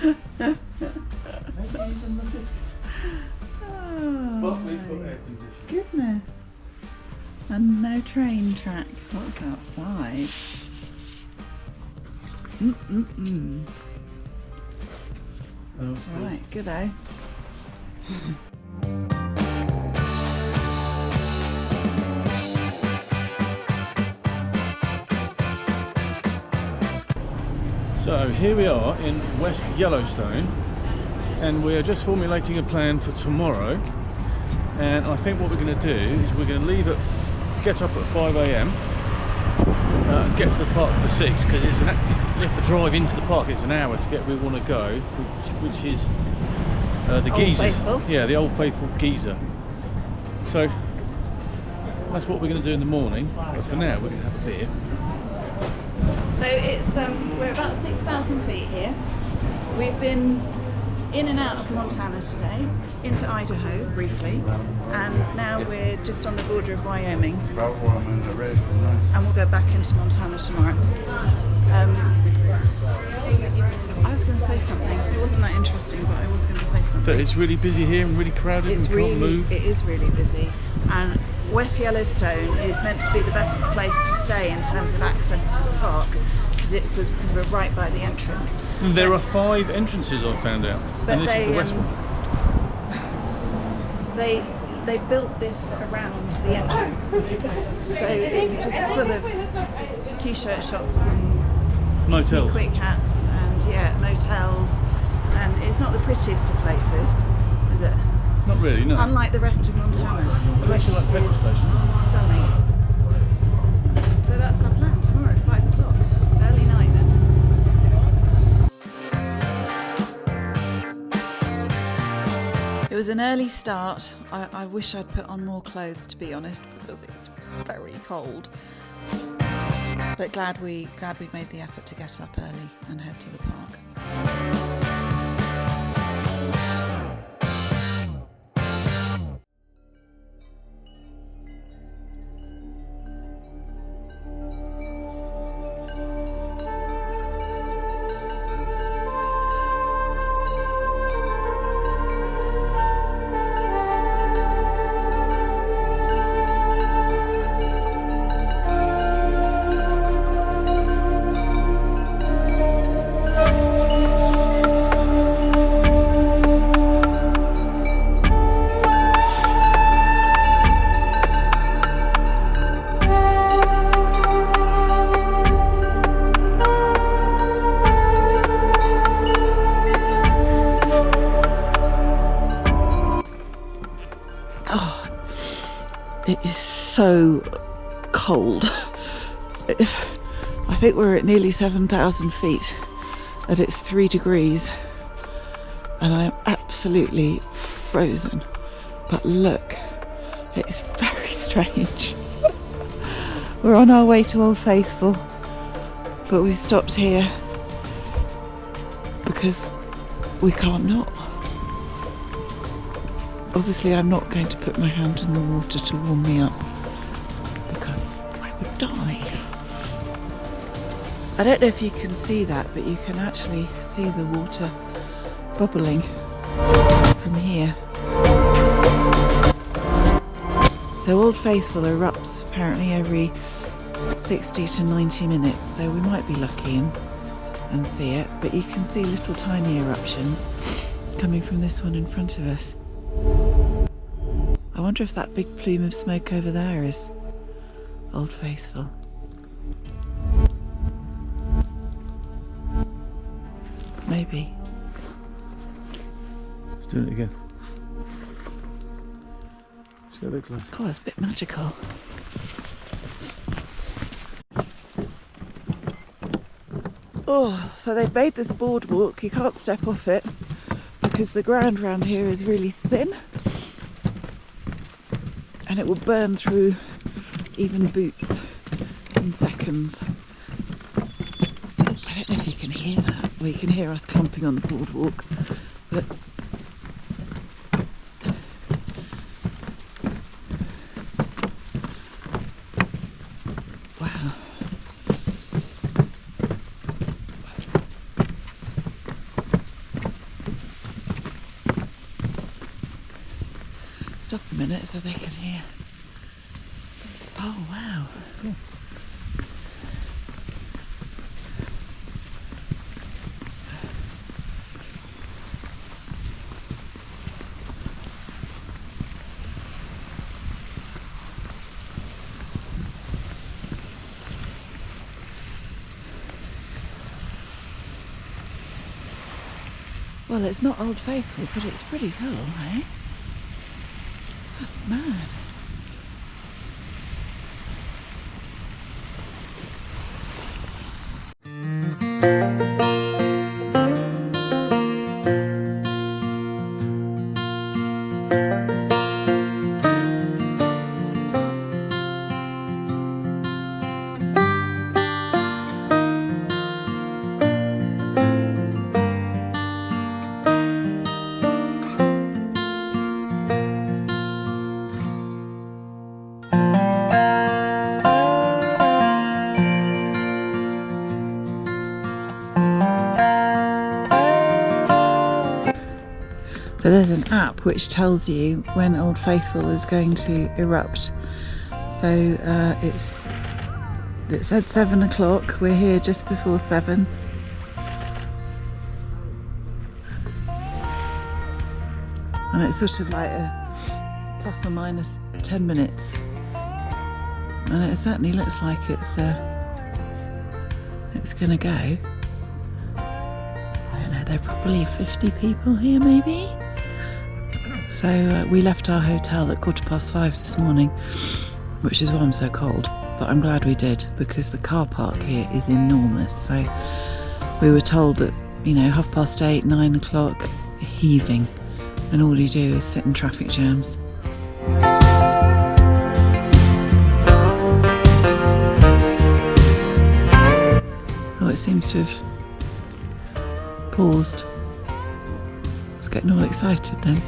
even the 50s. Oh, But we've got air conditioning. goodness. And no train track. What's outside? Mm-mm-mm. Oh, Right, good eh? So here we are in West Yellowstone, and we are just formulating a plan for tomorrow. And I think what we're going to do is we're going to leave get up at 5 a.m. Get to the park for 6, because you have to drive into the park. It's an hour to get where we want to go, which is the geysers. Faithful. Yeah, the Old Faithful geyser. So that's what we're going to do in the morning. But for now, we're going to have a beer. So it's we're about 6,000 feet here. We've been in and out of Montana today, into Idaho briefly, and now we're just on the border of Wyoming. And we'll go back into Montana tomorrow. I was going to say something. It wasn't that interesting, but I was going to say something. But it's really busy here and really crowded. It's and can't move. It is really busy, and West Yellowstone is meant to be the best place to stay in terms of access to the park, because we're right by the entrance. And there are 5 entrances I've found out, and this is the west one. They built this around the entrance, so it's just full of t-shirt shops and Motels. quick hats and motels, and it's not the prettiest of places, is it? Not really, no. Unlike the rest of Montana. Unless you like petrol station. Stunning. So that's our plan tomorrow at 5 o'clock. Early night then. It was an early start. I wish I'd put on more clothes, to be honest, because it's very cold. But glad we made the effort to get up early and head to the park. It is so cold. I think we're at nearly 7,000 feet and it's 3 degrees and I am absolutely frozen. But look, it is very strange. We're on our way to Old Faithful, but we've stopped here because we can't not. Obviously I'm not going to put my hand in the water to warm me up because I would die. I don't know if you can see that, but you can actually see the water bubbling from here. So Old Faithful erupts apparently every 60 to 90 minutes, so we might be lucky and see it, but you can see little tiny eruptions coming from this one in front of us. I wonder if that big plume of smoke over there is Old Faithful. Maybe. Let's do it again. Let's go a bit closer. God, it's a bit magical. Oh, so they've made this boardwalk. You can't step off it because the ground around here is really thin and it will burn through even boots in seconds. I don't know if you can hear that. Well, you can hear us clumping on the boardwalk, but wow. stop a minute so they can hear. Oh wow. Cool. Well, it's not Old Faithful, but it's pretty cool, eh? That's mad. So there's an app which tells you when Old Faithful is going to erupt. So it said 7 o'clock, we're here just before 7. And it's sort of like a plus or minus 10 minutes. And it certainly looks like it's gonna go. I don't know, there are probably 50 people here maybe. So we left our hotel at 5:15 this morning, which is why I'm so cold, but I'm glad we did because the car park here is enormous. So we were told that, you know, 8:30, 9 o'clock, heaving, and all you do is sit in traffic jams. Oh, it seems to have paused. I was getting all excited then.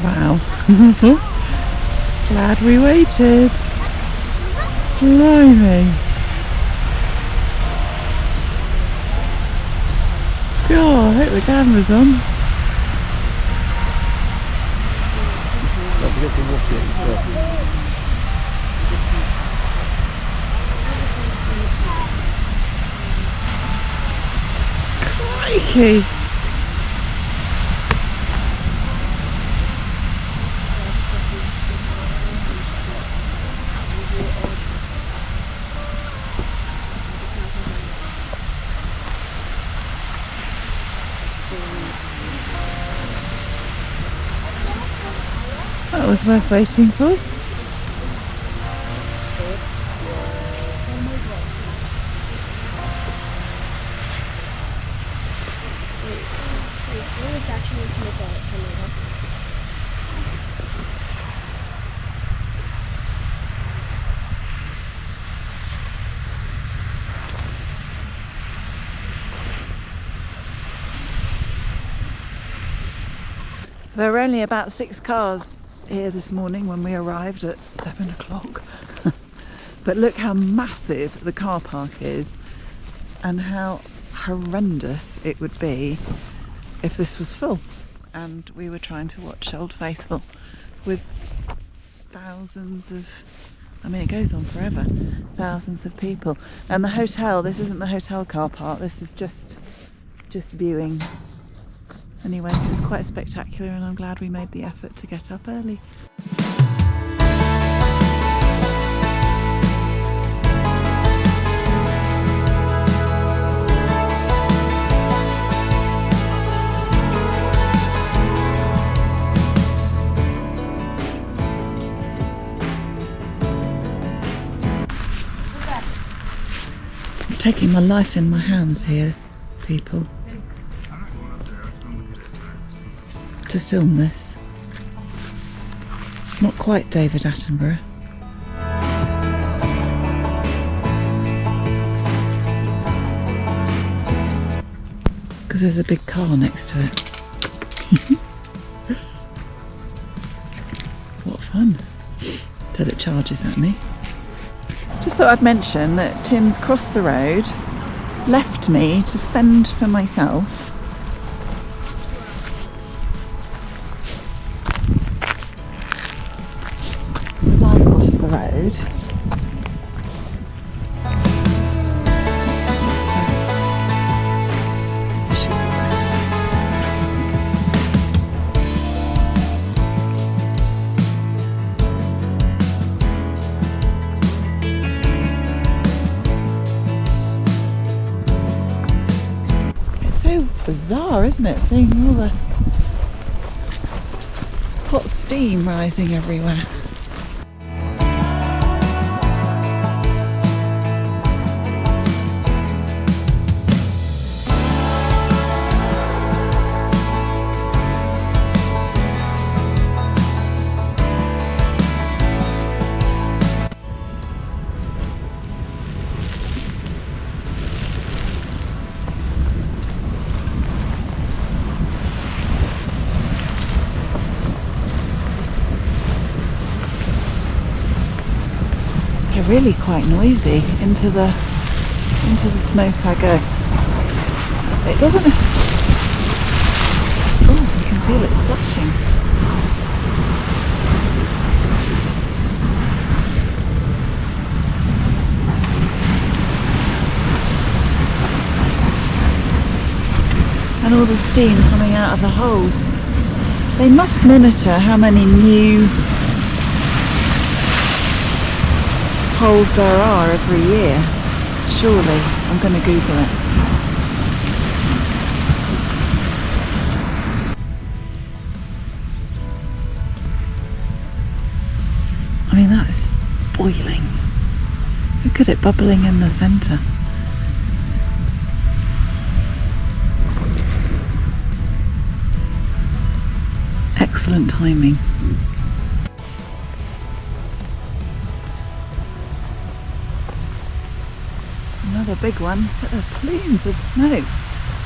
Wow. Glad we waited. Blimey. God, I hope the camera's on. Don't forget to watch it yourself. Crikey. That was worth waiting for. There were only about 6 cars here this morning when we arrived at 7 o'clock. But look how massive the car park is and how horrendous it would be if this was full and we were trying to watch Old Faithful with thousands of, I mean it goes on forever, thousands of people. And the hotel, this isn't the hotel car park, this is just viewing. Anyway, it's quite spectacular and I'm glad we made the effort to get up early. I'm taking my life in my hands here, people, to film this. It's not quite David Attenborough. Because there's a big car next to it. What fun. Till it charges at me. Just thought I'd mention that Tim's crossed the road, left me to fend for myself. As I cross the road. Bizarre, isn't it? Seeing all the hot steam rising everywhere. Really quite noisy. Into the smoke I go. It doesn't. Oh, you can feel it splashing. And all the steam coming out of the holes. They must monitor how many new holes there are every year. Surely. I'm going to Google it. I mean, that is boiling. Look at it bubbling in the centre. Excellent timing. Another big one. Look at the plumes of smoke.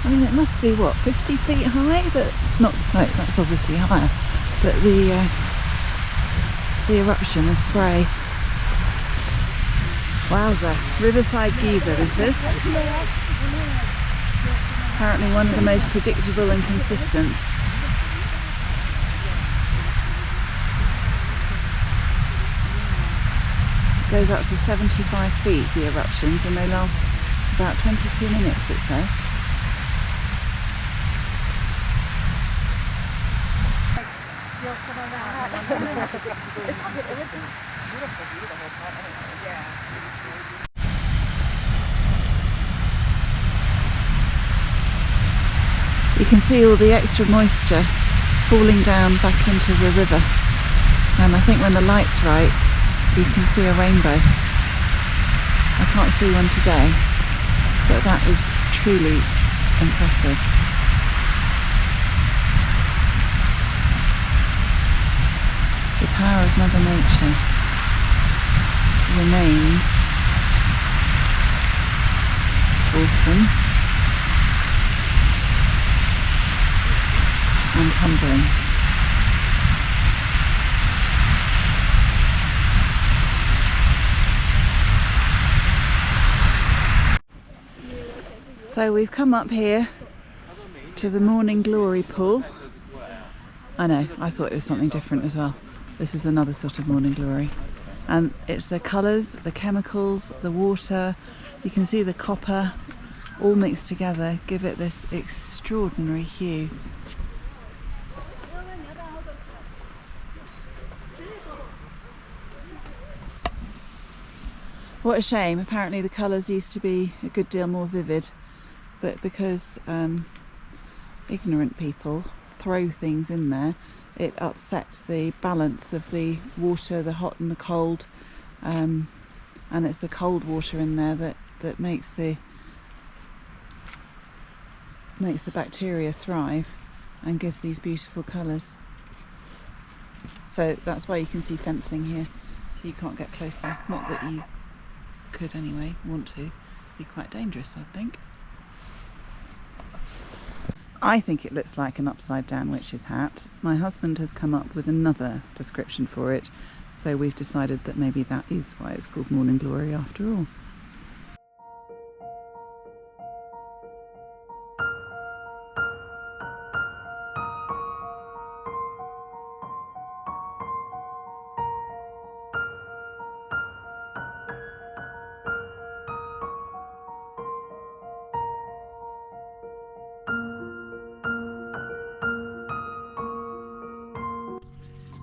I mean, it must be, what, 50 feet high? Not the smoke, that's obviously higher, but the eruption and spray. Wowza. Riverside geyser this is. Apparently one of the most predictable and consistent. Goes up to 75 feet, the eruptions, and they last about 22 minutes, it says. You can see all the extra moisture falling down back into the river, and I think when the light's right you can see a rainbow. I can't see one today, but that is truly impressive. The power of Mother Nature remains awesome and humbling. So we've come up here to the Morning Glory pool. I know, I thought it was something different as well. This is another sort of Morning Glory. And it's the colours, the chemicals, the water, you can see the copper all mixed together, give it this extraordinary hue. What a shame. Apparently the colours used to be a good deal more vivid, but because ignorant people throw things in there, it upsets the balance of the water, the hot and the cold, and it's the cold water in there that makes the bacteria thrive and gives these beautiful colours. So that's why you can see fencing here, so you can't get closer. Not that you could anyway, want to. It'd be quite dangerous, I think. I think it looks like an upside down witch's hat. My husband has come up with another description for it, So we've decided that maybe that is why it's called Morning Glory after all.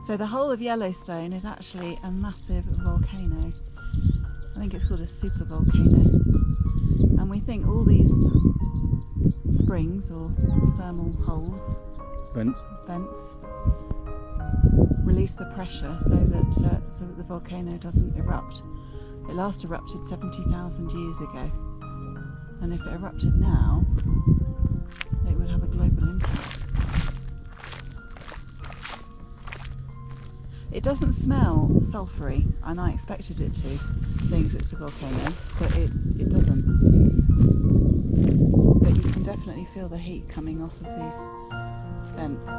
So the whole of Yellowstone is actually a massive volcano. I think it's called a supervolcano. And we think all these springs or thermal holes, Vents. release the pressure so that the volcano doesn't erupt. It last erupted 70,000 years ago. And if it erupted now, it would have a global impact. It doesn't smell sulphury, and I expected it to, seeing as it's a volcano, but it doesn't. But you can definitely feel the heat coming off of these vents.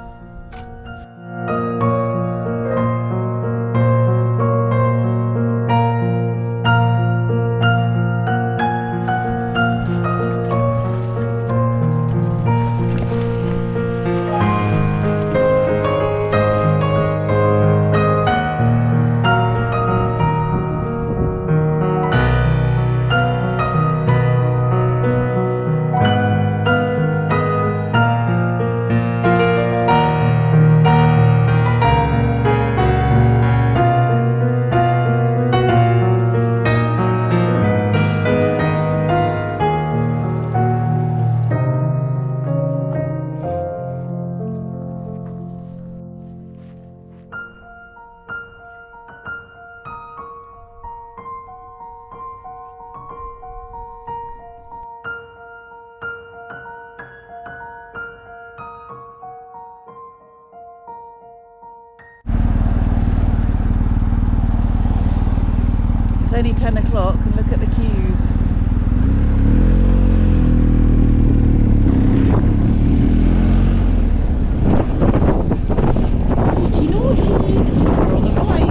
It's only 10 o'clock and look at the queues. Naughty, naughty! We're on the bike.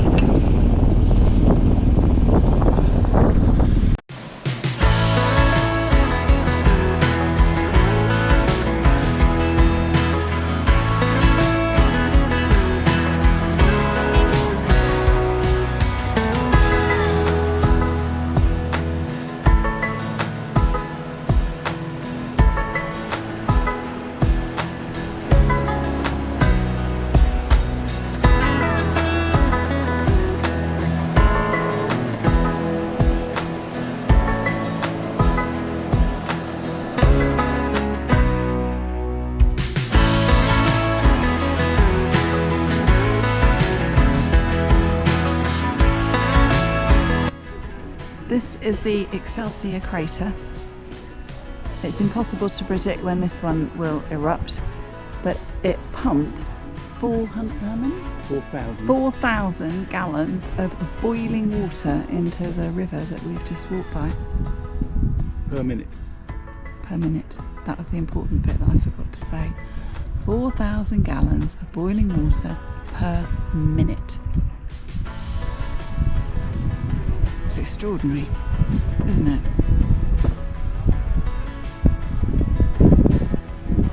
This is the Excelsior crater. It's impossible to predict when this one will erupt, but it pumps 4,000 gallons of boiling water into the river that we've just walked by. Per minute. Per minute. That was the important bit that I forgot to say. 4,000 gallons of boiling water per minute. It's extraordinary, isn't it?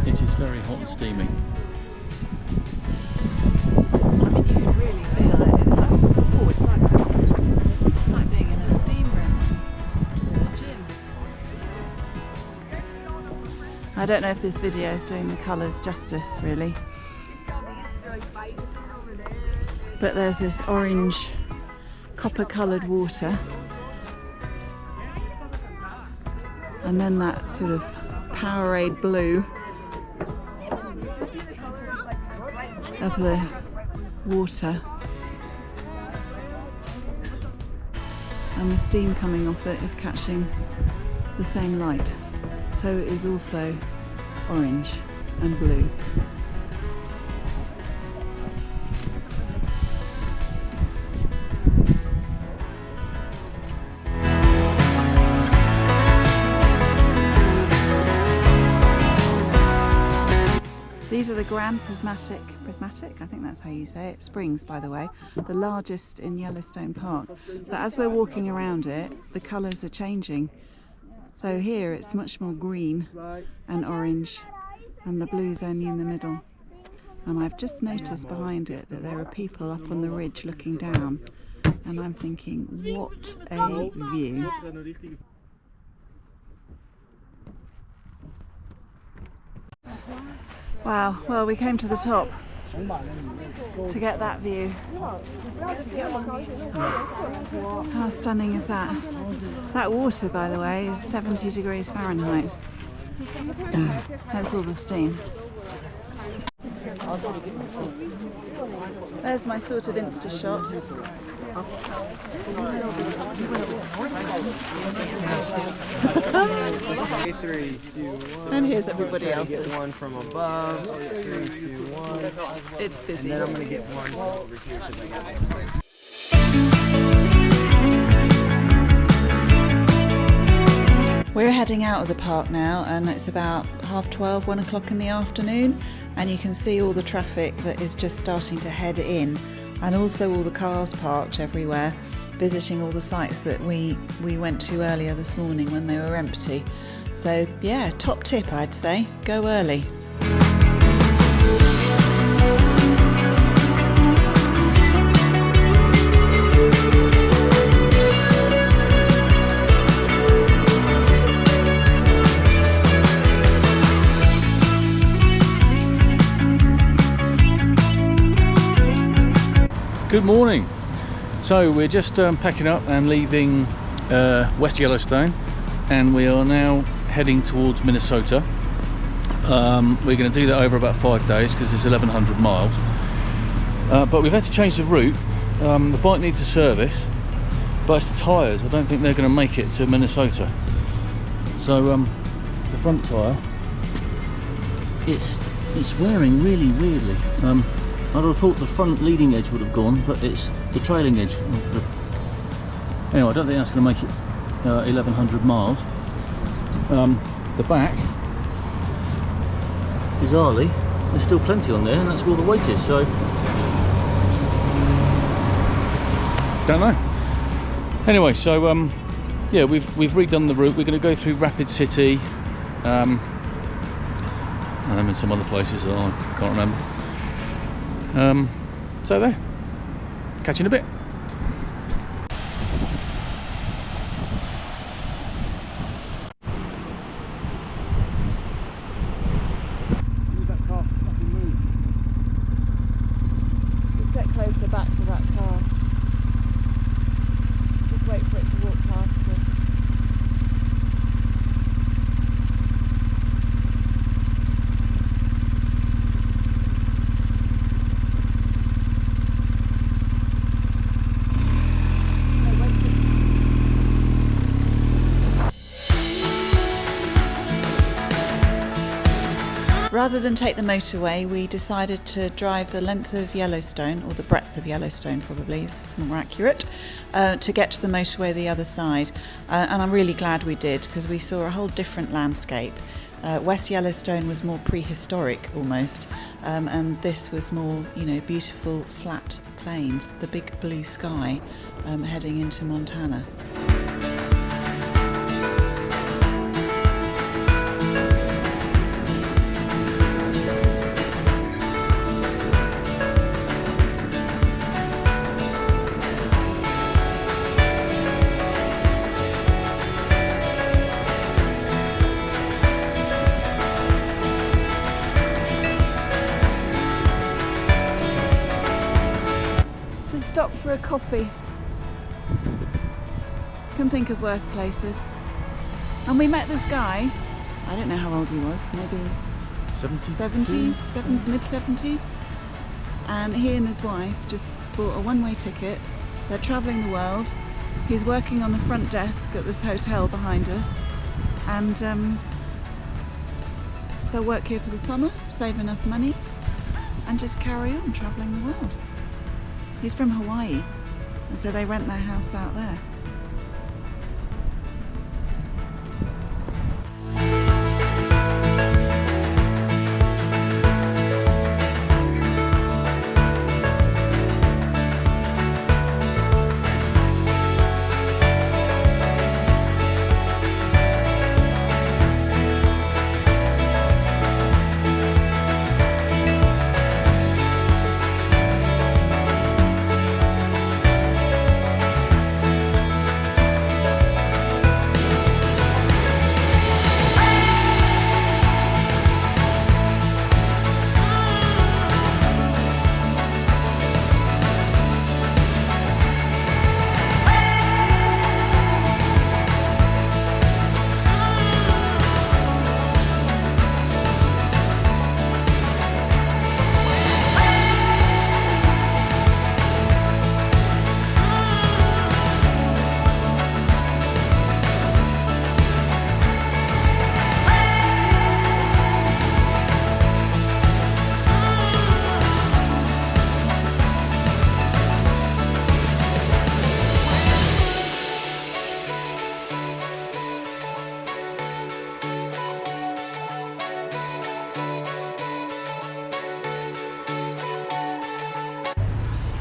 It is very hot and steamy. I mean, you can really feel it. It's like being in a steam room in a gym. I don't know if this video is doing the colours justice, really. But there's this orange, copper-coloured water, and then that sort of Powerade blue of the water, and the steam coming off it is catching the same light, so it is also orange and blue. These are the Grand Prismatic, I think that's how you say it, springs, by the way, the largest in Yellowstone Park. But as we're walking around it, the colours are changing. So here it's much more green and orange, and the blue's only in the middle. And I've just noticed behind it that there are people up on the ridge looking down, and I'm thinking, what a view. Wow, well, we came to the top to get that view. How stunning is that? That water, by the way, is 70 degrees Fahrenheit. That's all the steam. There's my sort of Insta shot. Three, two, one. And here's everybody else. Get one from above. 3, 2, 1. It's busy. And then I'm gonna get one over here because I got one. We're heading out of the park now, and it's about 12:30, 1 o'clock in the afternoon, and you can see all the traffic that is just starting to head in, and also all the cars parked everywhere, visiting all the sites that we went to earlier this morning when they were empty. So yeah, top tip I'd say, go early. Good morning. So we're just packing up and leaving West Yellowstone, and we are now heading towards Minnesota. We're going to do that over about 5 days because it's 1,100 miles. But we've had to change the route. The bike needs a service, but it's the tyres. I don't think they're going to make it to Minnesota. So the front tyre, it's wearing really weirdly. I'd have thought the front leading edge would have gone, but it's the trailing edge. Anyway, I don't think that's going to make it 1,100 miles. The back, bizarrely, there's still plenty on there, and that's where all the weight is, so don't know. Anyway, so yeah, we've redone the route. We're going to go through Rapid City, and then in some other places that I can't remember. So there, catch you in a bit. Let's get closer back to that car. Just wait for it to walk past us. Rather than take the motorway, we decided to drive the length of Yellowstone, or the breadth of Yellowstone probably is more accurate, to get to the motorway the other side. And I'm really glad we did, because we saw a whole different landscape. West Yellowstone was more prehistoric almost, and this was more, beautiful flat plains, the big blue sky heading into Montana. Stop for a coffee. Can think of worse places. And we met this guy, I don't know how old he was, maybe 70, mid-70s. And he and his wife just bought a one-way ticket. They're travelling the world. He's working on the front desk at this hotel behind us. And they'll work here for the summer, save enough money, and just carry on travelling the world. He's from Hawaii, and so they rent their house out there.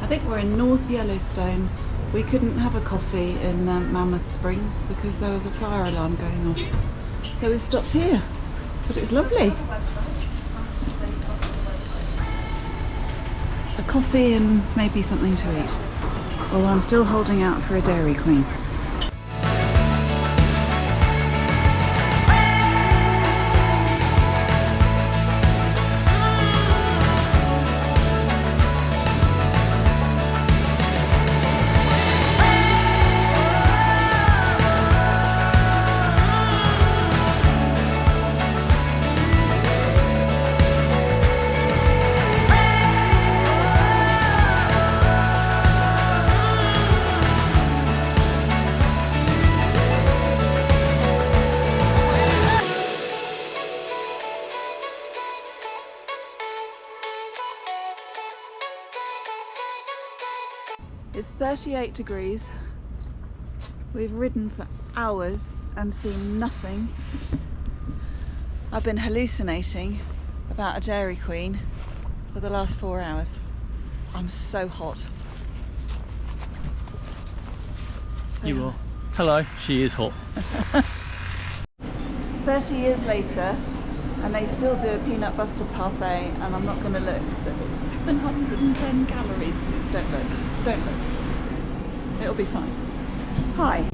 I think we're in North Yellowstone. We couldn't have a coffee in Mammoth Springs because there was a fire alarm going off. So we've stopped here, but it's lovely. A coffee and maybe something to eat. Although I'm still holding out for a Dairy Queen. It's 38 degrees. We've ridden for hours and seen nothing. I've been hallucinating about a Dairy Queen for the last 4 hours. I'm so hot. So You are. Hello, she is hot. 30 years later, and they still do a peanut butter parfait, and I'm not going to look, but it's 710 calories. Don't look, don't look. It'll be fine. Hi.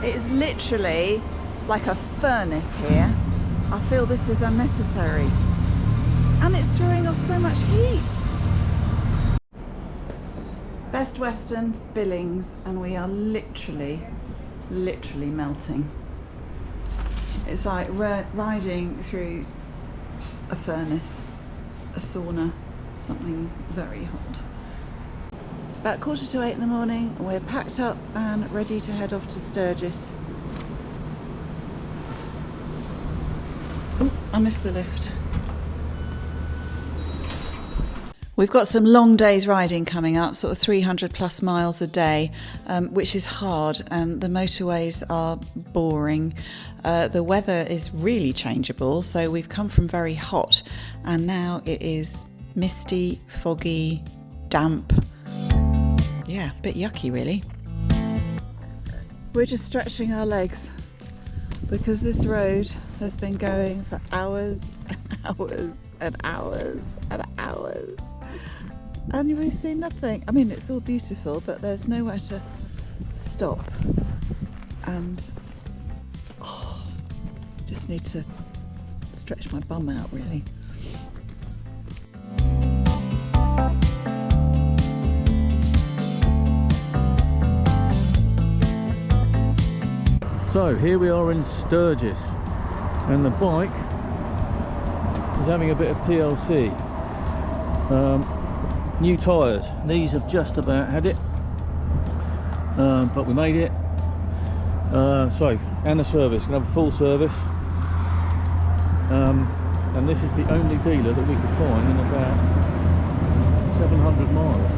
It is literally like a furnace here. I feel this is unnecessary. And it's throwing off so much heat. Best Western, Billings, and we are literally melting. It's like riding through a furnace, a sauna, something very hot. It's about 7:45 in the morning, and we're packed up and ready to head off to Sturgis. Oh, I missed the lift. We've got some long days riding coming up, sort of 300 plus miles a day, which is hard, and the motorways are boring. The weather is really changeable, so we've come from very hot and now it is misty, foggy, damp. Yeah, a bit yucky really. We're just stretching our legs because this road has been going for hours and hours and hours and hours. And we've seen nothing. I mean, it's all beautiful, but there's nowhere to stop. And just need to stretch my bum out, really. So here we are in Sturgis, and the bike is having a bit of TLC. New tyres, these have just about had it, but we made it. And the service, gonna have a full service. And this is the only dealer that we could find in about 700 miles.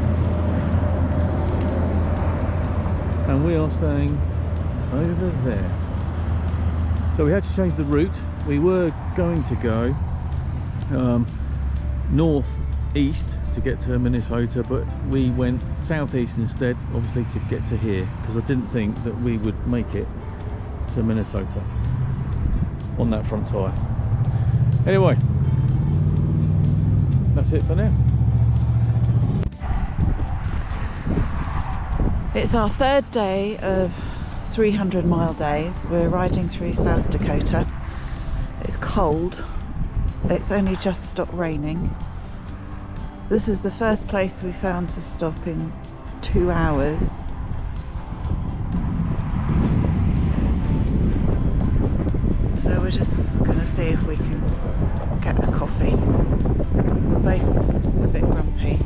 And we are staying over there. So we had to change the route. We were going to go north-east to get to Minnesota, but we went southeast instead, obviously to get to here, because I didn't think that we would make it to Minnesota on that front tyre. Anyway, that's it for now. It's our third day of 300-mile days. We're riding through South Dakota. It's cold. It's only just stopped raining. This is the first place we found to stop in 2 hours. So we're just going to see if we can get a coffee. We're both a bit grumpy.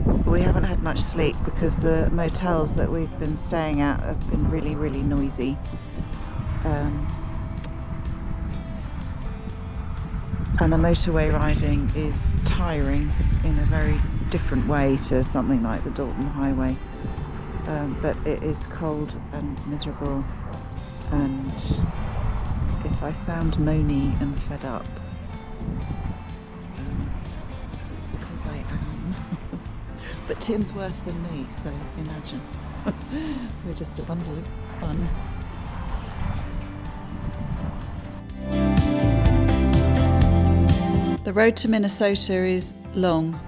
But we haven't had much sleep because the motels that we've been staying at have been really, really noisy. And the motorway riding is tiring in a very different way to something like the Dalton Highway. but it is cold and miserable, and if I sound moany and fed up, it's because I am. But Tim's worse than me, so imagine. We're just a bundle of fun. The road to Minnesota is long,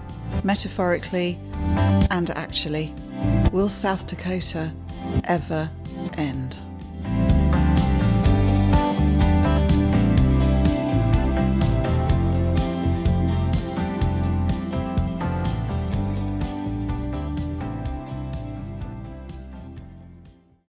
metaphorically and actually. Will South Dakota ever end?